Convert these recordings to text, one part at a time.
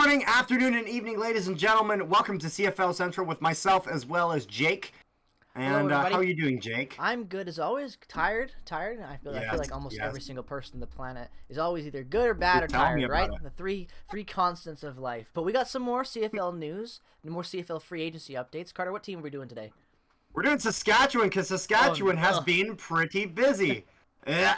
morning, afternoon, and evening, ladies and gentlemen. Welcome to CFL Central with myself as well as Jake. Hello, And everybody. how are you doing, Jake? I'm good as always. Tired. I feel like almost Yes. every single person on the planet is always either good or bad You're or telling me tired, about right? it. The three constants of life. But we got some more CFL news and more CFL free agency updates. Carter, what team are we doing today? We're doing Saskatchewan because Oh Saskatchewan has no. been pretty busy. Yeah,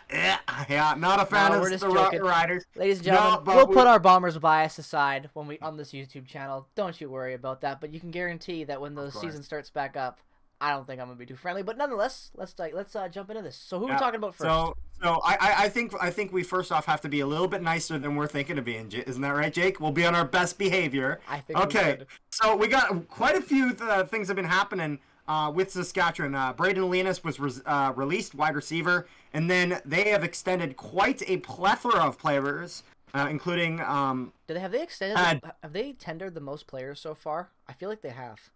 not a fan No, of we're just the joking. Riders. Ladies and No, gentlemen, we'll but put our Bombers bias aside when we on this YouTube channel. Don't you worry about that. But you can guarantee that when the Of season course. starts back up, I don't think I'm gonna be too friendly. But nonetheless, let's jump into this. So who are we Yeah. talking about first? So I think we first off have to be a little bit nicer than we're thinking of being. Isn't that right, Jake? We'll be on our best behavior. I think we Okay. should. So we got quite a few things have been happening with Saskatchewan. Braden Lenas was released, wide receiver, and then they have extended quite a plethora of players, including Have they extended? Have they tendered the most players so far? I feel like they have.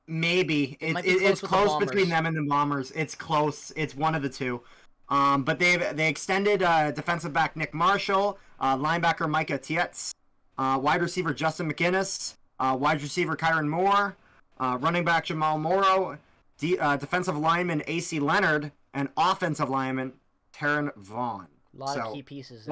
maybe It might be close it's with the close between Bombers. them and the Bombers. It's close. It's one of the two. But they extended defensive back Nick Marshall, linebacker Micah Tietz, wide receiver Justin McInnes, wide receiver Kyron Moore, running back Jamal Morrow, defensive lineman AC Leonard, and offensive lineman Taryn Vaughn. A lot of key pieces.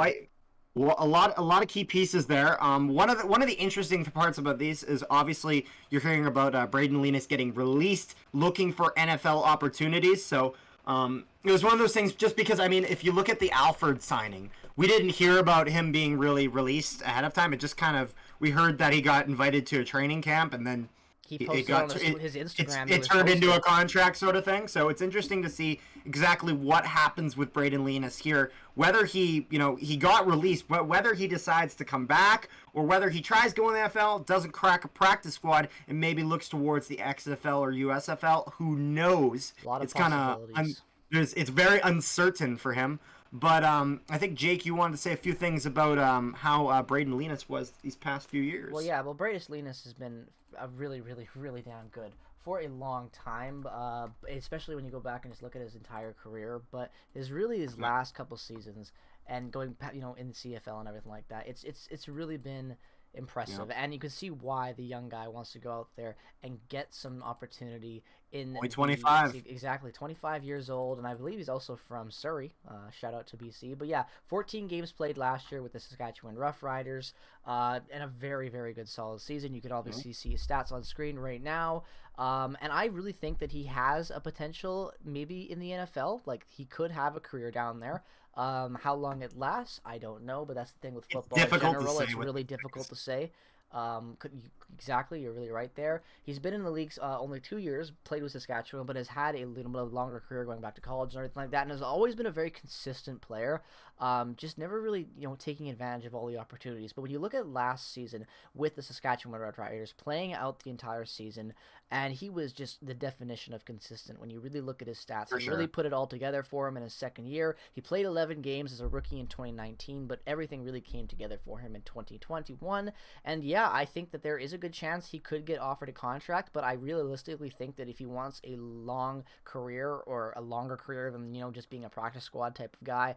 Well, a lot of key pieces there. One of the interesting parts about these is obviously you're hearing about Braden Lenas getting released, looking for NFL opportunities. So it was one of those things. Just because, I mean, if you look at the Alford signing, we didn't hear about him being really released ahead of time. It just kind of, we heard that he got invited to a training camp, and then he posted on his Instagram. It turned into a contract sort of thing. So it's interesting to see exactly what happens with Braden Lenas here. Whether he got released, but whether he decides to come back or whether he tries going to the NFL, doesn't crack a practice squad, and maybe looks towards the XFL or USFL. Who knows? A lot of It's kind of it's very uncertain for him. But I think, Jake, you wanted to say a few things about how Braden Lenas was these past few years. Well, yeah. Well, Braden Lenas has been a really damn good for a long time, especially when you go back and just look at his entire career. But his last couple seasons and going, in the CFL and everything like that, it's really been impressive, and you can see why the young guy wants to go out there and get some opportunity in only 25. Exactly, 25 years old, and I believe he's also from Surrey. Shout out to BC. But yeah, 14 games played last year with the Saskatchewan Roughriders, and a very good solid season. You can obviously see his stats on screen right now. And I really think that he has a potential maybe in the NFL. Like, he could have a career down there. How long it lasts, I don't know, but that's the thing with football in general. It's really difficult to say. Exactly, you're really right there. He's been in the leagues only 2 years, played with Saskatchewan, but has had a little bit of longer career going back to college and everything like that, and has always been a very consistent player. Just never really, taking advantage of all the opportunities. But when you look at last season with the Saskatchewan Roughriders, playing out the entire season, and he was just the definition of consistent. When you really look at his stats, really put it all together for him in his second year. He played 11 games as a rookie in 2019, but everything really came together for him in 2021. And yeah, I think that there is a good chance he could get offered a contract, but I realistically think that if he wants a long career or a longer career than, just being a practice squad type of guy,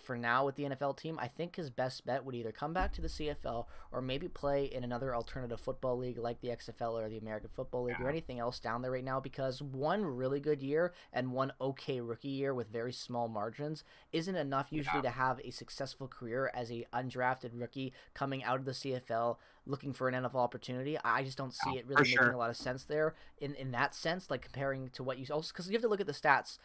for now with the NFL team, I think his best bet would either come back to the CFL or maybe play in another alternative football league like the XFL or the American Football League or anything else down there right now, because one really good year and one okay rookie year with very small margins isn't enough usually to have a successful career as a undrafted rookie coming out of the CFL looking for an NFL opportunity. I just don't see it really making a lot of sense there in that sense, like comparing to what you also, because you have to look at the stats.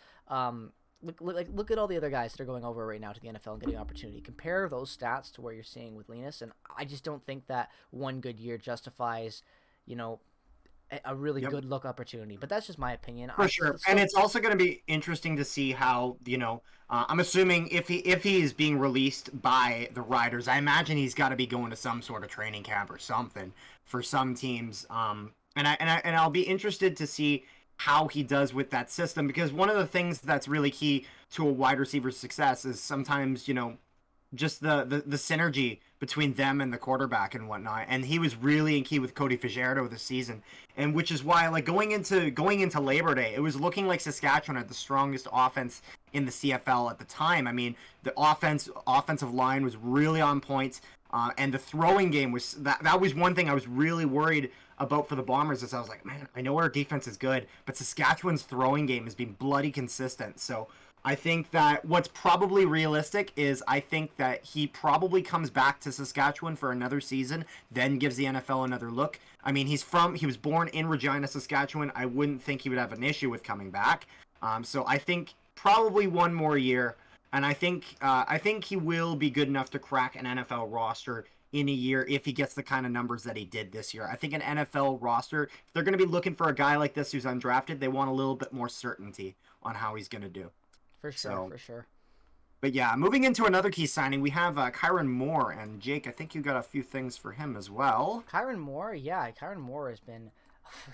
Look at all the other guys that are going over right now to the NFL and getting an opportunity. Compare those stats to where you're seeing with Lenas, and I just don't think that one good year justifies, a really good look opportunity. But that's just my opinion. For sure. And it's also going to be interesting to see how, I'm assuming if he is being released by the Riders, I imagine he's got to be going to some sort of training camp or something for some teams. And I'll be interested to see how he does with that system, because one of the things that's really key to a wide receiver's success is sometimes, just the synergy between them and the quarterback and whatnot. And he was really in key with Cody Fajardo this season, and which is why, like, going into Labor Day, it was looking like Saskatchewan had the strongest offense in the CFL at the time. I mean, the offensive line was really on point. And the throwing game was that was one thing I was really worried about for the Bombers. Is I was like, man, I know our defense is good, but Saskatchewan's throwing game has been bloody consistent. So I think that what's probably realistic is I think that he probably comes back to Saskatchewan for another season, then gives the NFL another look. I mean, he was born in Regina, Saskatchewan. I wouldn't think he would have an issue with coming back. So I think probably one more year, and I think he will be good enough to crack an NFL roster in a year if he gets the kind of numbers that he did this year. I think an NFL roster, if they're going to be looking for a guy like this who's undrafted, they want a little bit more certainty on how he's going to do. For sure, So, for sure. but yeah, moving into another key signing, we have Kyron Moore, and Jake, I think you got a few things for him as well. Kyron Moore, yeah, Kyron Moore has been,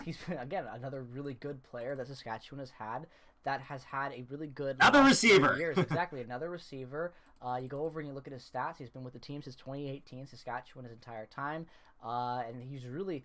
he's been again another really good player that Saskatchewan has had. That has had a really good Another last few receiver. years. Exactly, another receiver. You go over and you look at his stats. He's been with the team since 2018, Saskatchewan his entire time, and he's really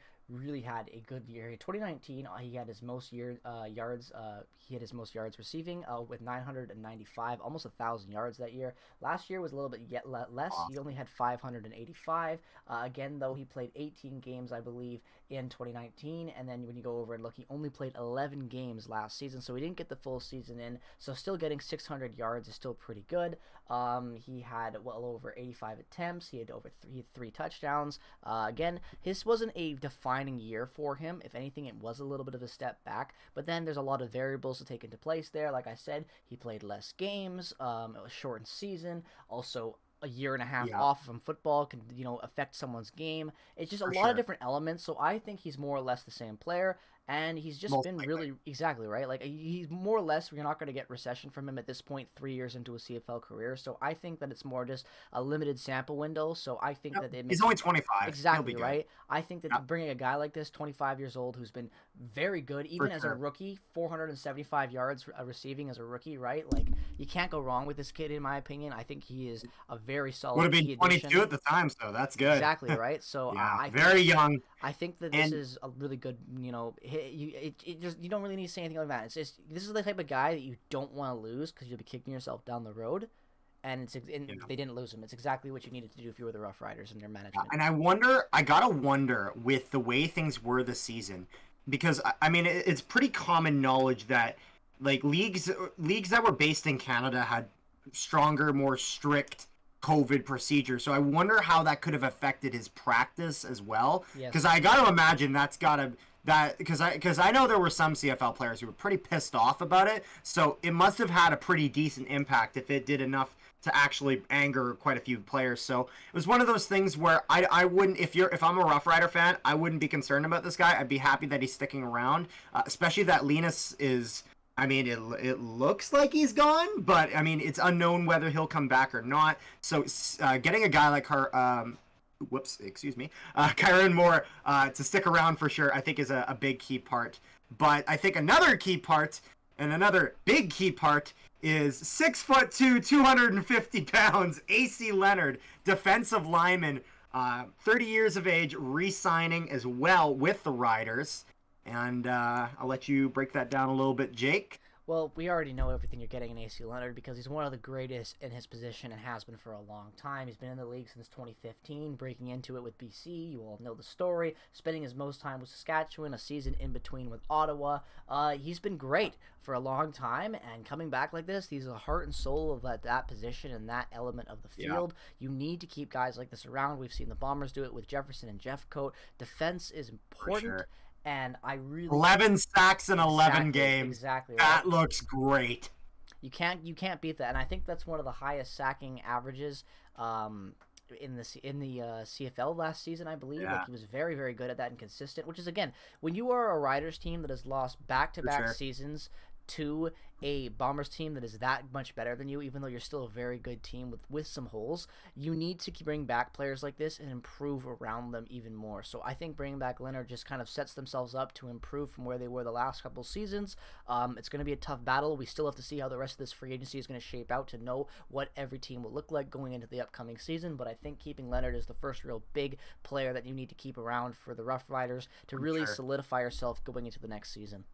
had a good year. In 2019, he had his most yards. He had his most yards receiving with 995, almost 1,000 yards that year. Last year was a little bit less. He only had 585. Again, though, he played 18 games, I believe, in 2019, and then when you go over and look, he only played 11 games last season, so he didn't get the full season in. So still getting 600 yards is still pretty good. He had well over 85 attempts. He had three touchdowns. Again, his wasn't a defining year for him. If anything, it was a little bit of a step back. But then there's a lot of variables to take into place there. Like I said, he played less games. It was a shortened season. Also, a year and a half off from football can affect someone's game. It's just a lot of different elements. So I think he's more or less the same player. And he's just been really exactly right. Like he's more or less, we're not going to get recession from him at this point, 3 years into a CFL career. So I think that it's more just a limited sample window. So I think that it makes he's only 25. Exactly right. I think that bringing a guy like this, 25 years old, who's been very good, even as a rookie, 475 yards receiving as a rookie, right? Like you can't go wrong with this kid, in my opinion. I think he is a very solid. Would have been 22 at the time, so that's good. Exactly right. So very young. I think that this is a really good, you don't really need to say anything like that. It's just this is the type of guy that you don't want to lose because you'll be kicking yourself down the road. And they didn't lose him. It's exactly what you needed to do if you were the Rough Riders and their management. And I gotta wonder with the way things were this season, because I mean it's pretty common knowledge that like leagues that were based in Canada had stronger, more strict COVID procedures. So I wonder how that could have affected his practice as well. Because I got to imagine because I know there were some CFL players who were pretty pissed off about it. So it must have had a pretty decent impact if it did enough to actually anger quite a few players. So it was one of those things where I wouldn't, if I'm a Rough Rider fan, I wouldn't be concerned about this guy. I'd be happy that he's sticking around, especially that Lenas is. I mean, it looks like he's gone, but I mean, it's unknown whether he'll come back or not. So getting a guy like Kyron Moore to stick around for sure, I think is a big key part. But I think another key part and another big key part is 6'2", 250 pounds, AC Leonard, defensive lineman, 30 years of age, re-signing as well with the Riders. And I'll let you break that down a little bit, Jake. Well, we already know everything you're getting in AC Leonard because he's one of the greatest in his position and has been for a long time. He's been in the league since 2015, breaking into it with BC. You all know the story. Spending his most time with Saskatchewan, a season in between with Ottawa. He's been great for a long time, and coming back like this, he's the heart and soul of that position and that element of the field. You need to keep guys like this around. We've seen the Bombers do it with Jefferson and Jeffcoat. Defense is important. For sure. And I really 11 sacks in 11 games. Exactly. That looks great. You can't beat that, and I think that's one of the highest sacking averages in the CFL last season, I believe. Like he was very, very good at that and consistent. Which is again, when you are a Riders team that has lost back-to-back seasons to a Bombers team that is that much better than you, even though you're still a very good team with some holes, you need to bring back players like this and improve around them even more. So I think bringing back Leonard just kind of sets themselves up to improve from where they were the last couple seasons. It's going to be a tough battle. We still have to see how the rest of this free agency is going to shape out to know what every team will look like going into the upcoming season, but I think keeping Leonard is the first real big player that you need to keep around for the Rough Riders to really solidify yourself going into the next season.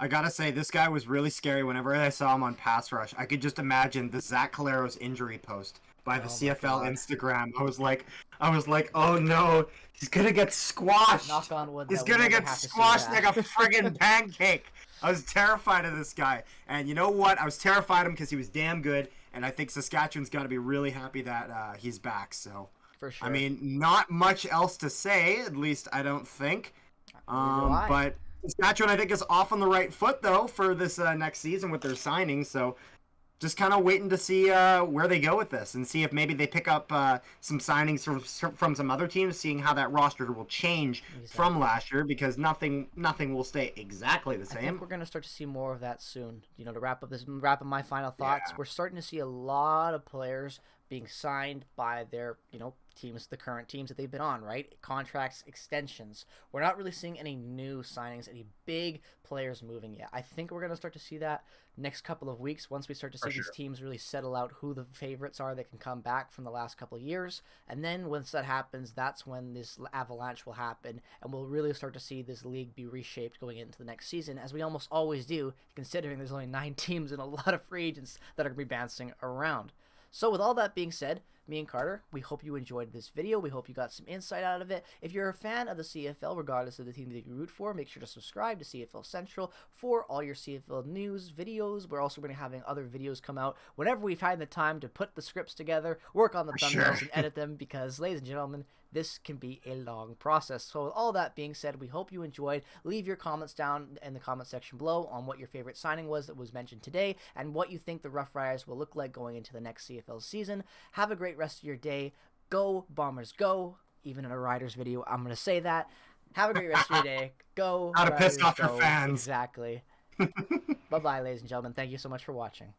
I gotta say, this guy was really scary whenever I saw him on pass rush. I could just imagine the Zach Caleros injury post by the Oh my CFL God. Instagram. I was like, oh no, he's gonna get squashed. Knock on wood He's that we gonna never get have to see squashed that. like a friggin' pancake. I was terrified of this guy. And you know what? I was terrified of him because he was damn good. And I think Saskatchewan's got to be really happy that he's back. So, For sure. I mean, not much else to say. At least I don't think. Neither do I. But Saskatchewan, I think, is off on the right foot though for this next season with their signings. So, just kind of waiting to see where they go with this and see if maybe they pick up some signings from some other teams, seeing how that roster will change from last year, because nothing will stay exactly the same. I think we're going to start to see more of that soon. You know, to wrap up my final thoughts, we're starting to see a lot of players being signed by their, teams, the current teams that they've been on, right? Contracts, extensions. We're not really seeing any new signings, any big players moving yet. I think we're going to start to see that next couple of weeks once we start to see these teams really settle out who the favorites are that can come back from the last couple of years. And then once that happens, that's when this avalanche will happen, and we'll really start to see this league be reshaped going into the next season, as we almost always do, considering there's only 9 teams and a lot of free agents that are going to be bouncing around. So with all that being said, me and Carter, we hope you enjoyed this video. We hope you got some insight out of it. If you're a fan of the CFL, regardless of the team that you root for, make sure to subscribe to CFL Central for all your CFL news, videos. We're also going to be having other videos come out whenever we find the time to put the scripts together, work on the thumbnails, and edit them, because, ladies and gentlemen, this can be a long process. So with all that being said, we hope you enjoyed. Leave your comments down in the comment section below on what your favorite signing was that was mentioned today, and what you think the Roughriders will look like going into the next CFL season. Have a great rest of your day. Go Bombers, go! Even in a Riders video, I'm going to say that. Have a great rest of your day. Go How to Riders, piss off your go. fans. Exactly. Bye-bye, ladies and gentlemen. Thank you so much for watching.